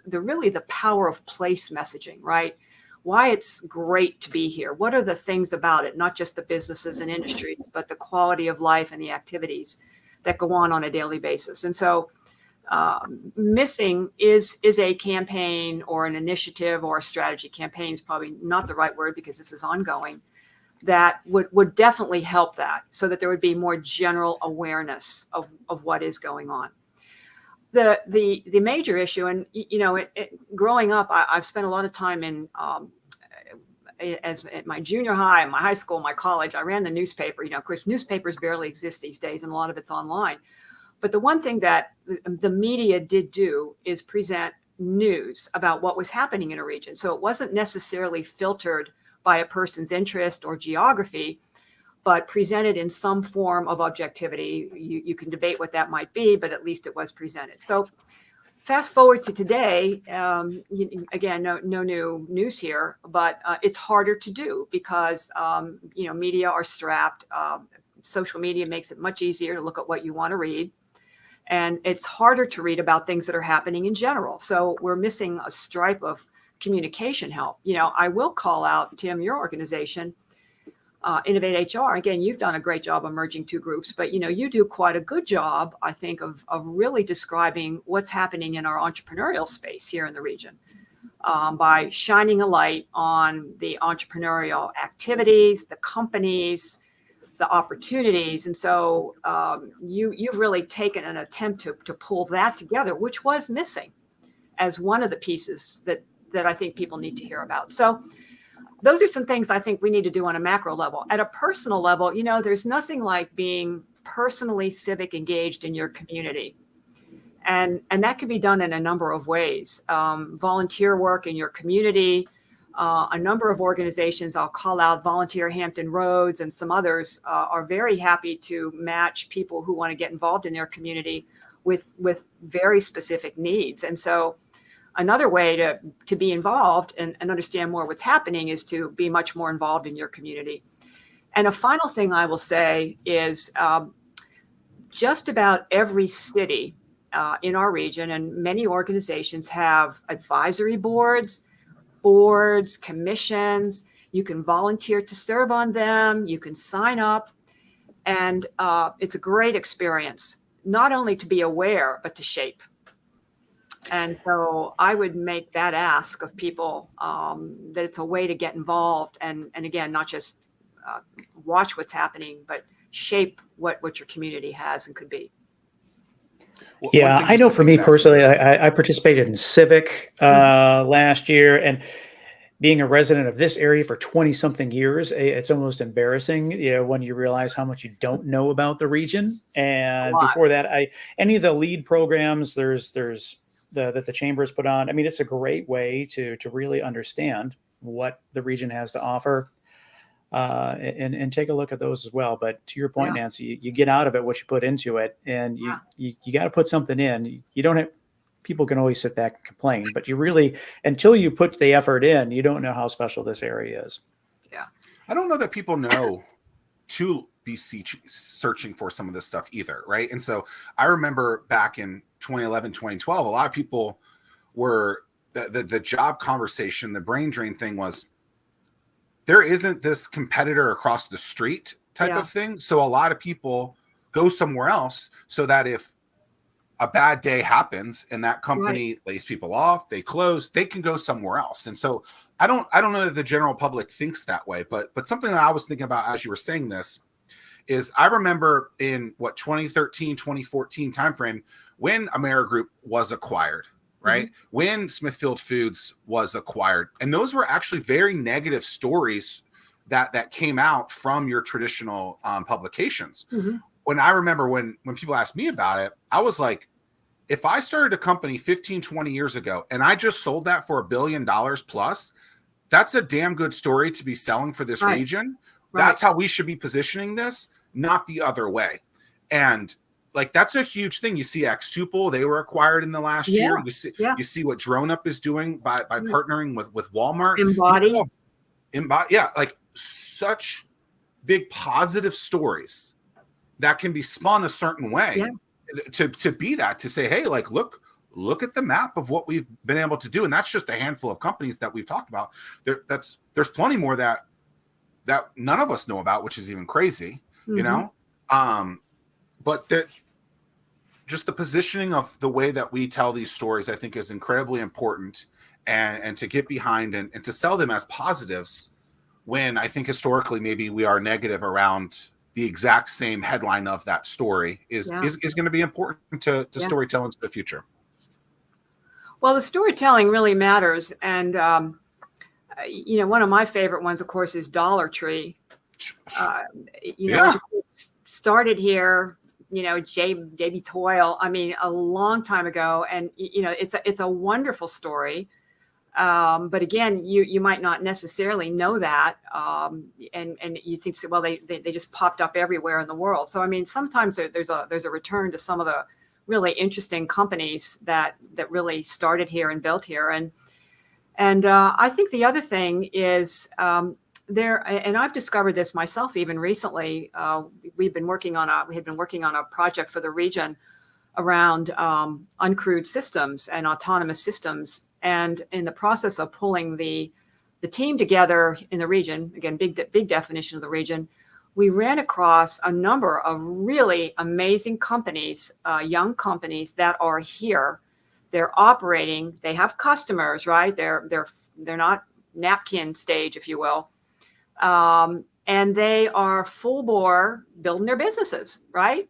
[SPEAKER 3] the power of place messaging, right? Why it's great to be here. What are the things about it? Not just the businesses and industries, but the quality of life and the activities that go on a daily basis. And so missing is a campaign or an initiative or a strategy. Campaign is probably not the right word because this is ongoing. That would definitely help that, so that there would be more general awareness of what is going on. The major issue, and you know, growing up, I've spent a lot of time in at my junior high, my high school, my college. I ran the newspaper. You know, of course, newspapers barely exist these days, and a lot of it's online. But the one thing that the media did do is present news about what was happening in a region. So it wasn't necessarily filtered by a person's interest or geography, but presented in some form of objectivity. You can debate what that might be, but at least it was presented. So fast forward to today, again, no new news here, but it's harder to do because, you know, media are strapped. Social media makes it much easier to look at what you want to read. And it's harder to read about things that are happening in general. So we're missing a stripe of communication help. You know, I will call out, Tim, your organization, Innovate HR. Again, you've done a great job of merging two groups, but you know, you do quite a good job, I think, of really describing what's happening in our entrepreneurial space here in the region, by shining a light on the entrepreneurial activities, the companies, the opportunities. And so you've really taken an attempt to pull that together, which was missing as one of the pieces that I think people need to hear about. So those are some things I think we need to do on a macro level. At a personal level, you know, there's nothing like being personally civic engaged in your community. And that can be done in a number of ways. Volunteer work in your community, a number of organizations, I'll call out Volunteer Hampton Roads and some others, are very happy to match people who want to get involved in their community with very specific needs. And so another way to be involved and understand more what's happening is to be much more involved in your community. And a final thing I will say is just about every city in our region and many organizations have advisory boards boards, commissions. You can volunteer to serve on them. You can sign up. And it's a great experience, not only to be aware, but to shape. And so I would make that ask of people, that it's a way to get involved. And again, not just watch what's happening, but shape what your community has and could be.
[SPEAKER 2] Well,
[SPEAKER 1] yeah, I know for me personally, I participated in Civic last year, and being a resident of this area for 20 something years, it's almost embarrassing, when you realize how much you don't know about the region. And before that, any of the lead programs there's that the chambers put on. I mean, it's a great way to really understand what the region has to offer, and take a look at those as well. But to your point, Nancy, you get out of it what you put into it, and you got to put something in. You don't have. People can always sit back and complain, but you really, until you put the effort in, you don't know how special this area is.
[SPEAKER 3] Yeah.
[SPEAKER 2] I don't know that people know to be searching for some of this stuff either, right? And so I remember back in 2011, 2012, a lot of people were, the job conversation, the brain drain thing was, there isn't this competitor across the street type of thing. So a lot of people go somewhere else so that if a bad day happens and that company lays people off, they close, they can go somewhere else. And so I don't know that the general public thinks that way, but something that I was thinking about as you were saying this is, I remember in 2013, 2014 timeframe, when Amerigroup was acquired, right? When Smithfield Foods was acquired. And those were actually very negative stories that came out from your traditional publications. When I remember when people asked me about it, I was like, if I started a company 15, 20 years ago and I just sold that for $1 billion plus, that's a damn good story to be selling for this region. That's how we should be positioning this, not the other way. And like, that's a huge thing. You see Xtuple, they were acquired in the last year. You see what Drone Up is doing by partnering with Walmart. Embody. Yeah, like such big positive stories that can be spun a certain way to be that, to say, hey, like, look at the map of what we've been able to do. And that's just a handful of companies that we've talked about. There's plenty more that none of us know about, which is even crazy, you know? But just the positioning of the way that we tell these stories, I think, is incredibly important, and to get behind and to sell them as positives, when I think historically maybe we are negative around the exact same headline of that story is going to be important to storytelling to the future.
[SPEAKER 3] Well, the storytelling really matters. And, one of my favorite ones, of course, is Dollar Tree. Started here, J.B. Toyle, I mean, a long time ago. And, it's a wonderful story. But again, you might not necessarily know that. And you think, well, they just popped up everywhere in the world. So, I mean, sometimes there's a return to some of the really interesting companies that really started here and built here. And I think the other thing is, and I've discovered this myself even recently. We had been working on a project for the region around uncrewed systems and autonomous systems. And in the process of pulling the team together in the region, again, big definition of the region, we ran across a number of really amazing companies, young companies that are here. They're operating. They have customers, right? They're not napkin stage, if you will, and they are full bore building their businesses, right?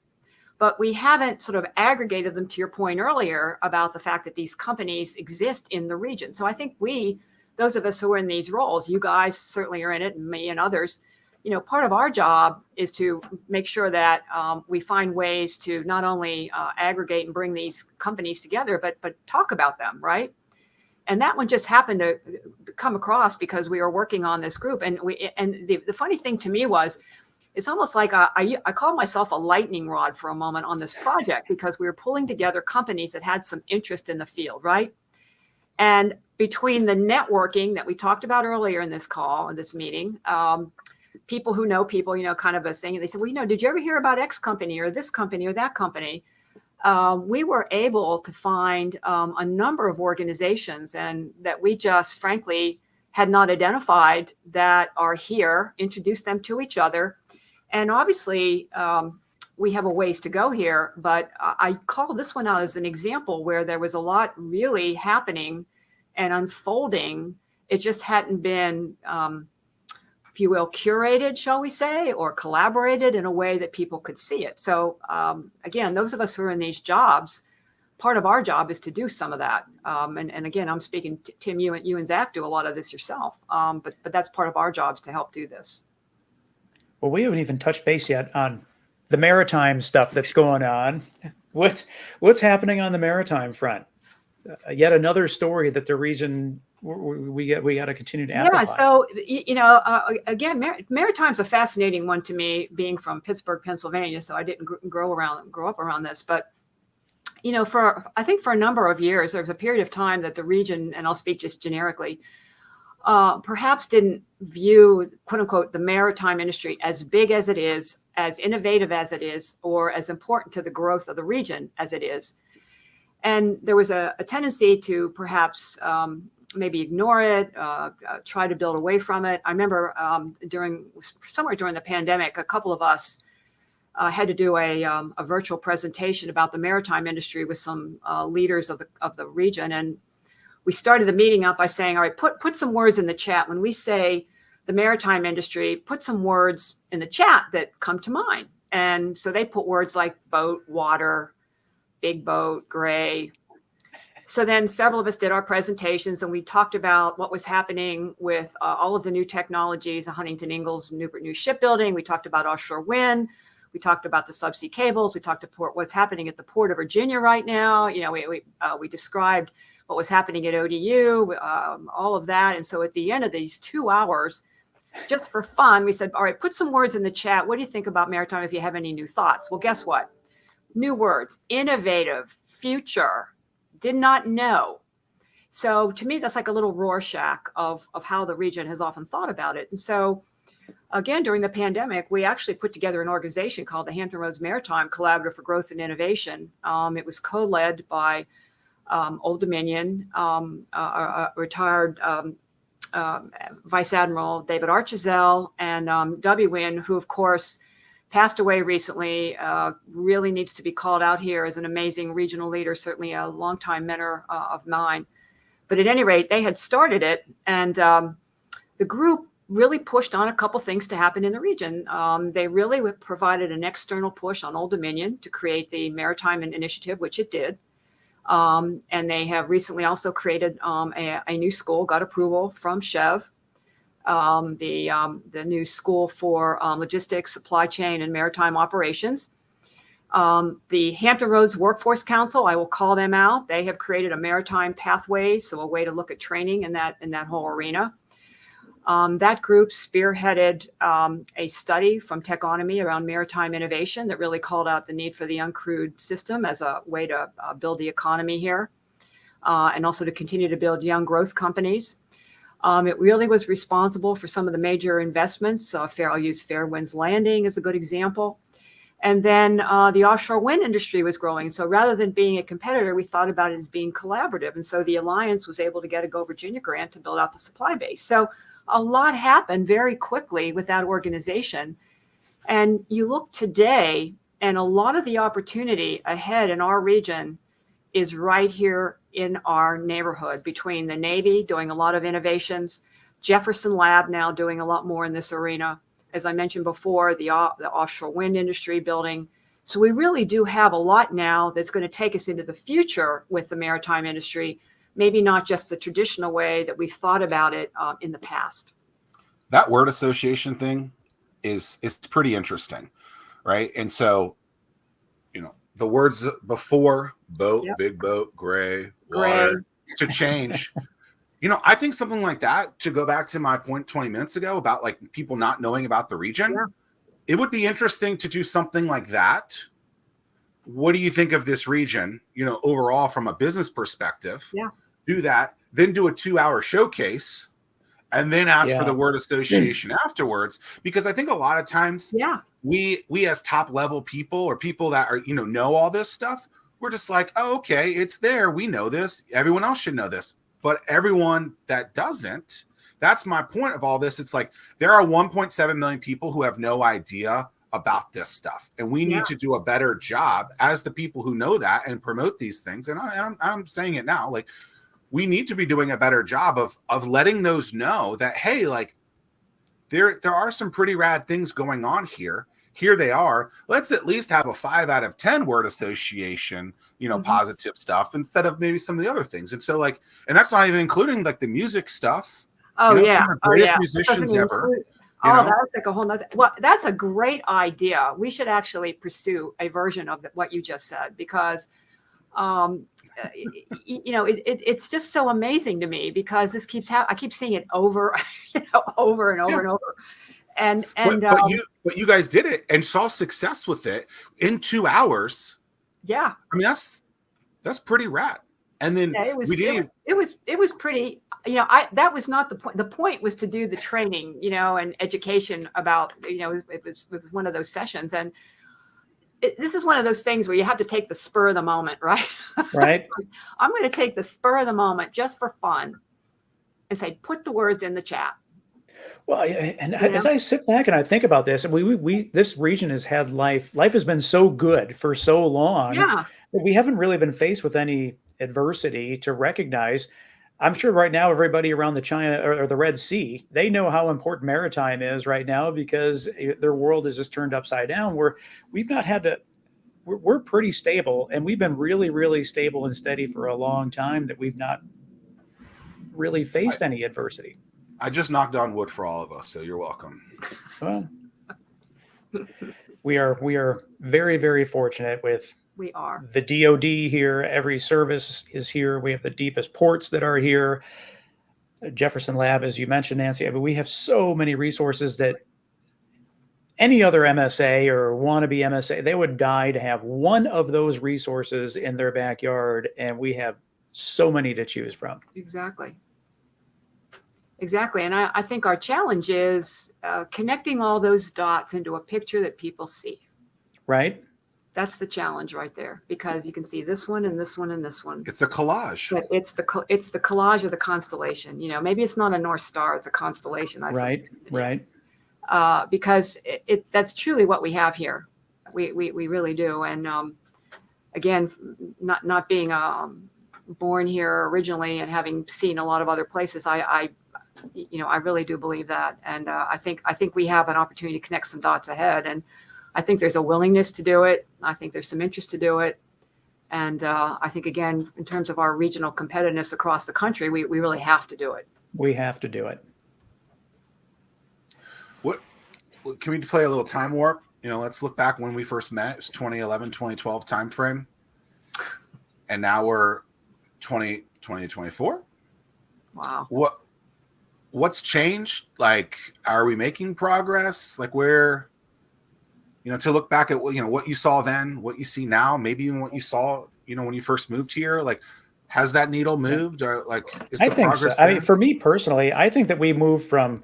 [SPEAKER 3] But we haven't sort of aggregated them, to your point earlier about the fact that these companies exist in the region. So I think those of us who are in these roles, you guys certainly are in it, and me and others, part of our job is to make sure that we find ways to not only aggregate and bring these companies together, but talk about them, right? And that one just happened to come across because we were working on this group. And the funny thing to me was, it's almost like I called myself a lightning rod for a moment on this project, because we were pulling together companies that had some interest in the field, right? And between the networking that we talked about earlier in this meeting, people who know people, kind of a saying, they said, well, did you ever hear about X company or this company or that company? We were able to find a number of organizations, and that we just frankly had not identified that are here, introduce them to each other. And obviously, we have a ways to go here, but I call this one out as an example where there was a lot really happening and unfolding. It just hadn't been, if you will, curated, shall we say, or collaborated in a way that people could see it. So again, those of us who are in these jobs, part of our job is to do some of that. And again, I'm speaking, Tim, you and Zack do a lot of this yourself, but that's part of our jobs to help do this.
[SPEAKER 1] Well, we haven't even touched base yet on the maritime stuff that's going on. What's happening on the maritime front? Yet another story that the region we got to continue to amplify.
[SPEAKER 3] Yeah. So again, maritime's a fascinating one to me, being from Pittsburgh, Pennsylvania. So I didn't grow up around this, but I think for a number of years there was a period of time that the region, and I'll speak just generically, perhaps didn't view, quote unquote, the maritime industry as big as it is, as innovative as it is, or as important to the growth of the region as it is. And there was a tendency to perhaps maybe ignore it, try to build away from it. I remember somewhere during the pandemic, a couple of us had to do a virtual presentation about the maritime industry with some leaders of the region. And we started the meeting up by saying, all right, put some words in the chat. When we say the maritime industry, put some words in the chat that come to mind. And so they put words like boat, water, big boat, gray. So then several of us did our presentations, and we talked about what was happening with all of the new technologies, Huntington Ingalls, Newport News shipbuilding. We talked about offshore wind. We talked about the subsea cables. We talked about what's happening at the Port of Virginia right now. We described what was happening at ODU, all of that. And so at the end of these 2 hours, just for fun, we said, all right, put some words in the chat. What do you think about maritime if you have any new thoughts? Well, guess what? New words: innovative, future, did not know. So to me, that's like a little Rorschach of how the region has often thought about it. And so again, during the pandemic, we actually put together an organization called the Hampton Roads Maritime Collaborative for Growth and Innovation. It was co-led by Old Dominion, retired Vice Admiral David Archizell, and W. Wynne, who, of course, passed away recently, really needs to be called out here as an amazing regional leader, certainly a longtime mentor of mine. But at any rate, they had started it, and the group really pushed on a couple things to happen in the region. They really provided an external push on Old Dominion to create the Maritime Initiative, which it did. And they have recently also created a new school, got approval from Chev, the new school for logistics, supply chain, and maritime operations. The Hampton Roads Workforce Council, I will call them out. They have created a maritime pathway, so a way to look at training in that whole arena. That group spearheaded a study from Techonomy around maritime innovation that really called out the need for the uncrewed system as a way to build the economy here, and also to continue to build young growth companies. It really was responsible for some of the major investments. I'll use Fairwind's Landing as a good example. And then the offshore wind industry was growing. So rather than being a competitor, we thought about it as being collaborative. And so the Alliance was able to get a Go Virginia grant to build out the supply base. So a lot happened very quickly with that organization. And you look today, and a lot of the opportunity ahead in our region is right here in our neighborhood, between the Navy doing a lot of innovations, Jefferson Lab now doing a lot more in this arena. As I mentioned before, the offshore wind industry building. So we really do have a lot now that's going to take us into the future with the maritime industry, maybe not just the traditional way that we've thought about it in the past.
[SPEAKER 2] That word association thing is pretty interesting, right? And so, the words before boat, yep, big boat, gray, water, to change. I think something like that, to go back to my point 20 minutes ago about like people not knowing about the region, yeah, it would be interesting to do something like that. What do you think of this region, overall from a business perspective?
[SPEAKER 3] Yeah.
[SPEAKER 2] Do that, then do a 2-hour showcase, and then ask for the word association afterwards. Because I think a lot of times,
[SPEAKER 3] yeah,
[SPEAKER 2] we as top level people, or people that are, know all this stuff, we're just like, oh, okay, it's there. We know this. Everyone else should know this. But everyone that doesn't, that's my point of all this. It's like there are 1.7 million people who have no idea about this stuff, and we need to do a better job as the people who know that and promote these things. And I'm saying it now, like we need to be doing a better job of letting those know that, hey, like there are some pretty rad things going on here. Here they are. Let's at least have a 5 out of 10 word association, positive stuff instead of maybe some of the other things. And so like, and that's not even including like the music stuff.
[SPEAKER 3] Oh, yeah.
[SPEAKER 2] Some of the greatest musicians ever.
[SPEAKER 3] That's like a whole nother. Well, that's a great idea. We should actually pursue a version of what you just said, because, it's just so amazing to me, because this keeps happening. I keep seeing it over, over and over and over. And
[SPEAKER 2] but you guys did it and saw success with it in 2 hours.
[SPEAKER 3] Yeah,
[SPEAKER 2] I mean that's pretty rad. And then
[SPEAKER 3] it was pretty. That was not the point. The point was to do the training, and education about, it was one of those sessions. And this is one of those things where you have to take the spur of the moment, right?
[SPEAKER 1] Right.
[SPEAKER 3] I'm going to take the spur of the moment just for fun and say, put the words in the chat.
[SPEAKER 1] Well, and as I sit back and I think about this, we this region has had life has been so good for so long that we haven't really been faced with any adversity to recognize. I'm sure right now everybody around the China or the Red Sea, they know how important maritime is right now, because their world is just turned upside down, where we've not had to. We're pretty stable, and we've been really, really stable and steady for a long time, that we've not really faced any adversity.
[SPEAKER 2] I just knocked on wood for all of us, so you're welcome.
[SPEAKER 1] Well, we are very, very fortunate with the DOD here. Every service is here. We have the deepest ports that are here. Jefferson Lab, as you mentioned, Nancy. I mean, we have so many resources that any other MSA or wannabe MSA, they would die to have one of those resources in their backyard, and we have so many to choose from.
[SPEAKER 3] Exactly. And I think our challenge is connecting all those dots into a picture that people see.
[SPEAKER 1] Right.
[SPEAKER 3] That's the challenge right there, because you can see this one and this one and this one.
[SPEAKER 2] It's a collage.
[SPEAKER 3] But it's the collage of the constellation. Maybe it's not a North Star, it's a constellation.
[SPEAKER 1] Right.
[SPEAKER 3] Because that's truly what we have here. We really do. And again, not being born here originally and having seen a lot of other places, I really do believe that. And I think we have an opportunity to connect some dots ahead. And I think there's a willingness to do it. I think there's some interest to do it. And I think, again, in terms of our regional competitiveness across the country, we really have to do it.
[SPEAKER 1] We have to do it.
[SPEAKER 2] What can we play a little time warp? Let's look back when we first met. It was 2011, 2012 timeframe. And now we're 2024.
[SPEAKER 3] Wow.
[SPEAKER 2] What's changed? Like, are we making progress? Like, where, to look back at what you saw then, what you see now, maybe even what you saw, when you first moved here, like, has that needle moved, or like, is the progress
[SPEAKER 1] so. I mean, for me personally, I think that we moved from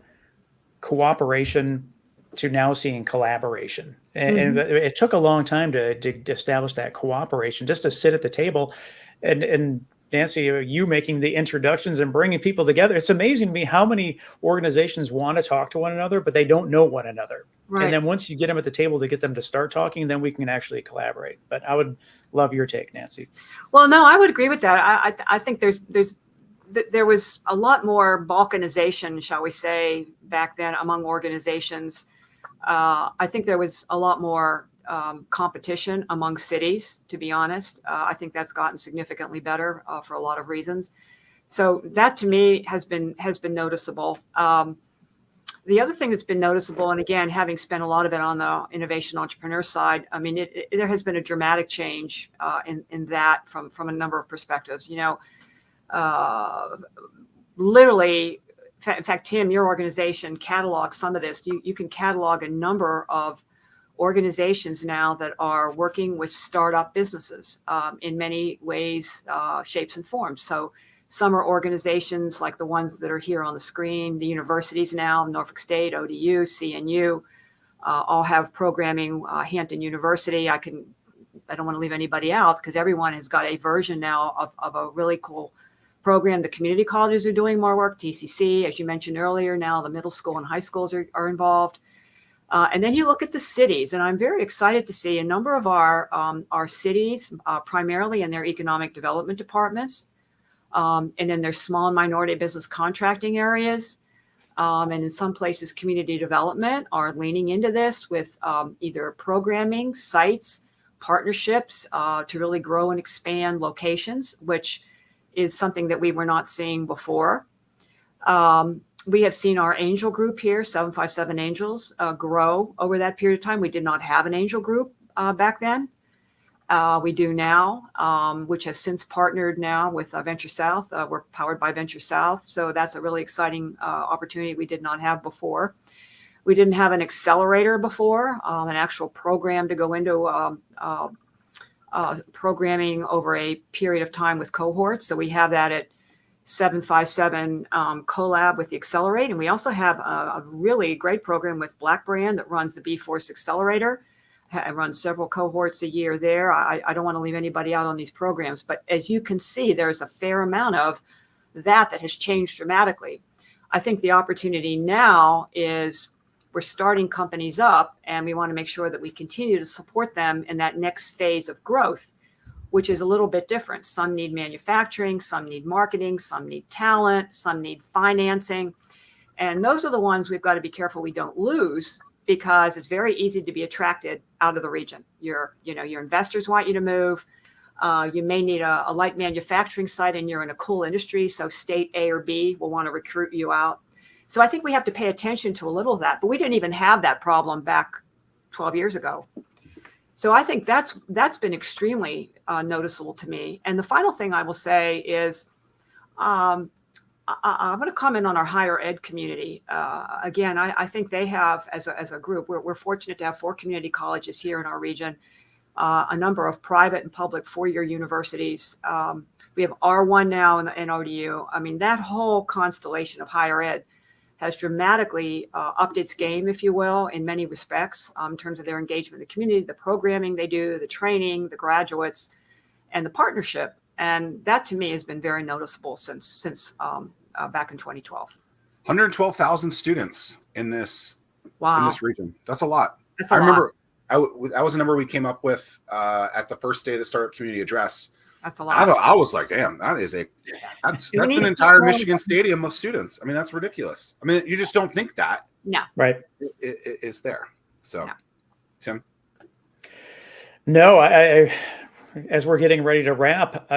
[SPEAKER 1] cooperation to now seeing collaboration. And it took a long time to establish that cooperation, just to sit at the table and Nancy, you making the introductions and bringing people together. It's amazing to me how many organizations want to talk to one another, but they don't know one another. Right. And then once you get them at the table to get them to start talking, then we can actually collaborate. But I would love your take, Nancy.
[SPEAKER 3] Well, no, I would agree with that. I think there was a lot more balkanization, shall we say, back then among organizations. I think there was a lot more competition among cities, to be honest. I think that's gotten significantly better for a lot of reasons. So that to me has been noticeable. The other thing that's been noticeable, and again, having spent a lot of it on the innovation entrepreneur side, I mean, there has been a dramatic change in that from a number of perspectives. Literally, in fact, Tim, your organization catalogs some of this. You can catalog a number of organizations now that are working with startup businesses in many ways, shapes, and forms. So some are organizations like the ones that are here on the screen. The universities now, Norfolk State, ODU, CNU, all have programming. Hampton University, I don't want to leave anybody out, because everyone has got a version now of a really cool program. The community colleges are doing more work. TCC, as you mentioned earlier, now the middle school and high schools are involved. And then you look at the cities, and I'm very excited to see a number of our cities, primarily in their economic development departments, and then their small and minority business contracting areas, and in some places community development are leaning into this with either programming, sites, partnerships to really grow and expand locations, which is something that we were not seeing before. We have seen our angel group here, 757 Angels, grow over that period of time. We did not have an angel group back then. We do now, which has since partnered now with Venture South. We're powered by Venture South. So that's a really exciting opportunity we did not have before. We didn't have an accelerator before, an actual program to go into programming over a period of time with cohorts. So we have that at 757 collab with the Accelerate. And we also have a really great program with Black Brand that runs the B-Force Accelerator. I run several cohorts a year there. I don't want to leave anybody out on these programs, but as you can see, there's a fair amount of that has changed dramatically. I think the opportunity now is we're starting companies up, and we want to make sure that we continue to support them in that next phase of growth, which is a little bit different. Some need manufacturing, some need marketing, some need talent, some need financing. And those are the ones we've got to be careful we don't lose, because it's very easy to be attracted out of the region. Your investors want you to move. You may need a light manufacturing site and you're in a cool industry. So state A or B will want to recruit you out. So I think we have to pay attention to a little of that, but we didn't even have that problem back 12 years ago. So I think that's been extremely noticeable to me. And the final thing I will say is, I'm going to comment on our higher ed community. Again, I think they have, as a group, we're fortunate to have 4 community colleges here in our region, a number of private and public 4-year universities. We have R1 now in ODU. I mean, that whole constellation of higher ed has dramatically upped its game, if you will, in many respects, in terms of their engagement in the community, the programming they do, the training, the graduates, and the partnership. And that to me has been very noticeable since back in 2012.
[SPEAKER 2] 112,000 students in this region. That's a lot.
[SPEAKER 3] I
[SPEAKER 2] remember that was a number we came up with at the first day of the Startup Community Address.
[SPEAKER 3] That's a lot.
[SPEAKER 2] I was like, damn, that's an entire Michigan stadium of students. I mean, that's ridiculous. I mean, you just don't think that.
[SPEAKER 3] No.
[SPEAKER 1] Right.
[SPEAKER 2] It is there. So, no. Tim?
[SPEAKER 1] No, I as we're getting ready to wrap,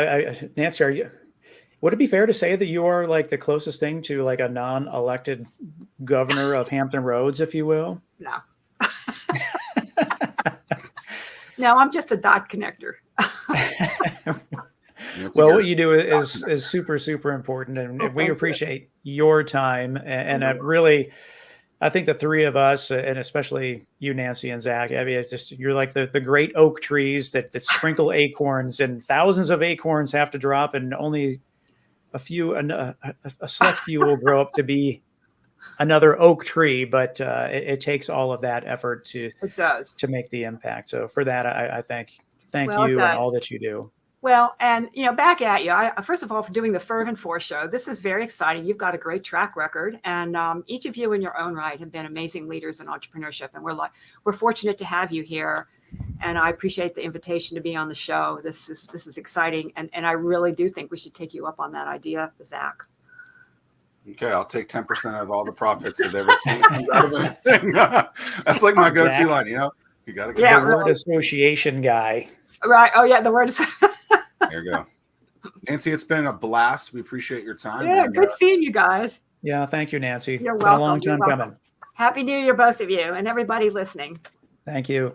[SPEAKER 1] Nancy, would it be fair to say that you are like the closest thing to like a non-elected governor of Hampton Roads, if you will?
[SPEAKER 3] No. No, I'm just a dot connector.
[SPEAKER 1] Well, what you do is super, super important. And we appreciate your time. And I think the 3 of us, and especially you, Nancy and Zack, I mean, it's just, you're like the great oak trees that sprinkle acorns, and thousands of acorns have to drop, and only a select few will grow up to be another oak tree. But it takes all of that effort to make the impact. So for that, I thank you and all that you do.
[SPEAKER 3] Well, and back at you. First of all, for doing the Fervent 4 show, this is very exciting. You've got a great track record, and each of you in your own right have been amazing leaders in entrepreneurship. And we're fortunate to have you here, and I appreciate the invitation to be on the show. This is exciting, and I really do think we should take you up on that idea, Zack.
[SPEAKER 2] Okay, I'll take 10% of all the profits of everything that comes out of anything. That's like my go-to line, You got to get
[SPEAKER 1] the word association guy.
[SPEAKER 3] Right. Oh, yeah, the word is.
[SPEAKER 2] There you go. Nancy, it's been a blast. We appreciate your time.
[SPEAKER 3] Yeah, good seeing you guys.
[SPEAKER 1] Yeah, thank you, Nancy.
[SPEAKER 3] You're
[SPEAKER 1] welcome.
[SPEAKER 3] welcome.
[SPEAKER 1] Been a long time coming.
[SPEAKER 3] Happy New Year, both of you, and everybody listening.
[SPEAKER 1] Thank you.